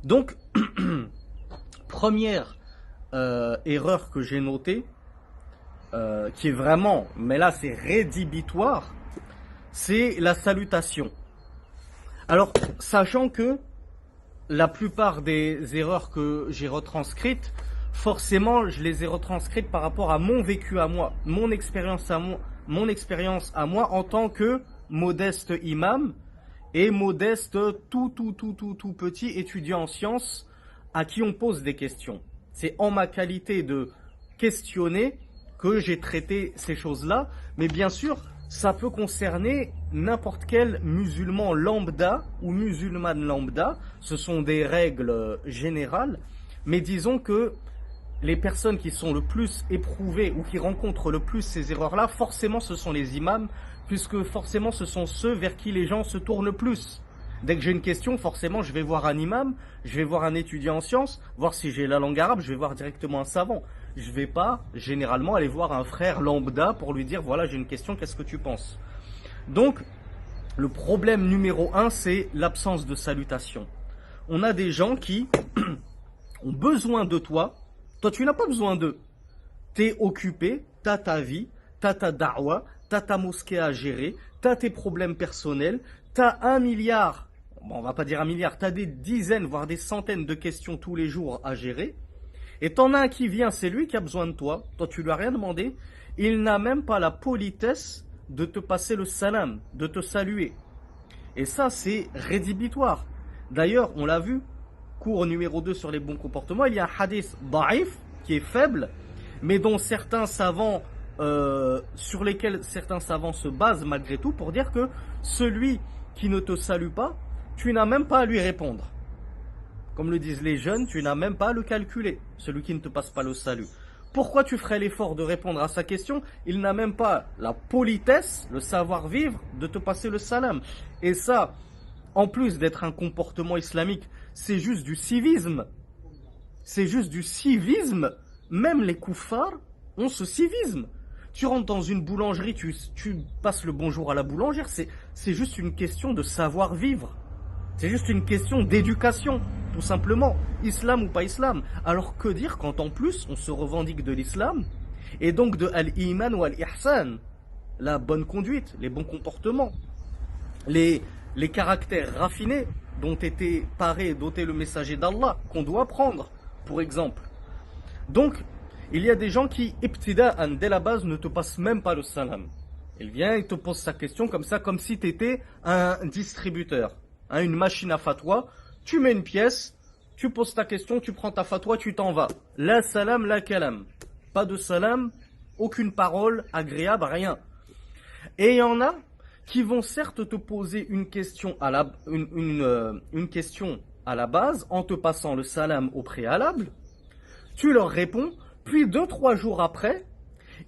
Donc, première erreur que j'ai notée, qui est vraiment, mais là c'est rédhibitoire, c'est la salutation. Alors, sachant que la plupart des erreurs que j'ai retranscrites, forcément, je les ai retranscrites par rapport à mon vécu à moi, mon expérience à moi en tant que modeste imam et modeste tout petit étudiant en sciences à qui on pose des questions. C'est en ma qualité de questionner que j'ai traité ces choses-là, mais bien sûr, ça peut concerner n'importe quel musulman lambda ou musulmane lambda. Ce sont des règles générales, mais disons que les personnes qui sont le plus éprouvées ou qui rencontrent le plus ces erreurs-là, forcément ce sont les imams, puisque forcément ce sont ceux vers qui les gens se tournent le plus. Dès que j'ai une question, forcément je vais voir un imam, je vais voir un étudiant en sciences, voir si j'ai la langue arabe, je vais voir directement un savant. Je ne vais pas généralement aller voir un frère lambda pour lui dire voilà j'ai une question, qu'est-ce que tu penses? Donc le problème numéro un, c'est l'absence de salutation. On a des gens qui ont besoin de toi. Toi, tu n'as pas besoin d'eux. Tu es occupé, tu as ta vie, tu as ta da'wa, tu as ta mosquée à gérer, tu as tes problèmes personnels, tu as 1 milliard, bon, on va pas dire 1 milliard, tu as des dizaines, voire des centaines de questions tous les jours à gérer. Et t'en as un qui vient, c'est lui qui a besoin de toi. Toi, tu lui as rien demandé. Il n'a même pas la politesse de te passer le salam, de te saluer. Et ça, c'est rédhibitoire. D'ailleurs, on l'a vu, cours numéro 2 sur les bons comportements, il y a un hadith da'if, qui est faible, mais dont certains savants, sur lesquels certains savants se basent malgré tout pour dire que celui qui ne te salue pas, tu n'as même pas à lui répondre. Comme le disent les jeunes, tu n'as même pas à le calculer, celui qui ne te passe pas le salut. Pourquoi tu ferais l'effort de répondre à sa question? Il n'a même pas la politesse, le savoir-vivre de te passer le salam. Et ça, en plus d'être un comportement islamique, c'est juste du civisme. C'est juste du civisme. Même les koufars ont ce civisme. Tu rentres dans une boulangerie, tu passes le bonjour à la boulangère, c'est juste une question de savoir-vivre. C'est juste une question d'éducation, tout simplement. Islam ou pas islam. Alors que dire quand en plus on se revendique de l'islam et donc de al-iman ou al-ihsan, la bonne conduite, les bons comportements, les caractères raffinés dont était paré, doté le messager d'Allah, qu'on doit prendre, pour exemple. Donc, il y a des gens qui, ibtida'an, dès la base, ne te passent même pas le salam. Il vient et te pose sa question comme ça, comme si tu étais un distributeur. Une machine à fatwa, tu mets une pièce, tu poses ta question, tu prends ta fatwa, tu t'en vas. La salam, la kalam. Pas de salam, aucune parole agréable, rien. Et il y en a qui vont certes te poser une question à la base en te passant le salam au préalable. Tu leur réponds, puis 2-3 jours après,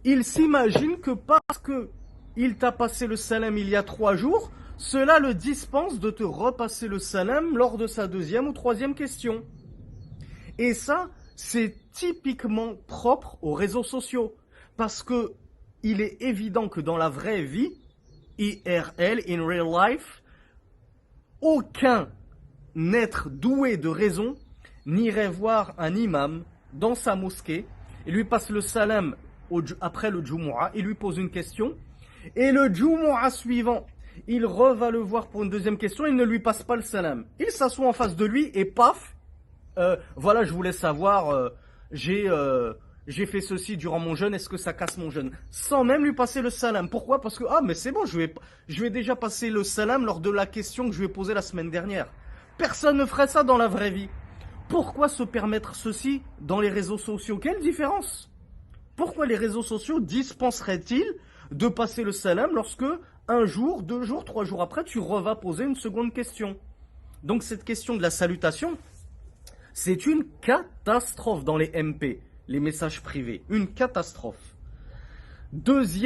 ils s'imaginent que parce que il t'a passé le salam il y a 3 jours, cela le dispense de te repasser le salam lors de sa 2e ou 3e question. Et ça, c'est typiquement propre aux réseaux sociaux. Parce que il est évident que dans la vraie vie, IRL, in real life, aucun être doué de raison n'irait voir un imam dans sa mosquée et lui passe le salam après le Jumu'ah, il lui pose une question, et le Jumu'ah suivant, il va le voir pour une 2e question, il ne lui passe pas le salam. Il s'assoit en face de lui et paf, voilà, je voulais savoir, j'ai fait ceci durant mon jeûne, est-ce que ça casse mon jeûne? Sans même lui passer le salam. Pourquoi? Parce que, mais c'est bon, je lui ai déjà passé le salam lors de la question que je lui ai posée la semaine dernière. Personne ne ferait ça dans la vraie vie. Pourquoi se permettre ceci dans les réseaux sociaux? Quelle différence? Pourquoi les réseaux sociaux dispenseraient-ils de passer le salam lorsque 1 jour, 2 jours, 3 jours après, tu revas poser une seconde question? Donc cette question de la salutation, c'est une catastrophe dans les MP, les messages privés. Une catastrophe. Deuxième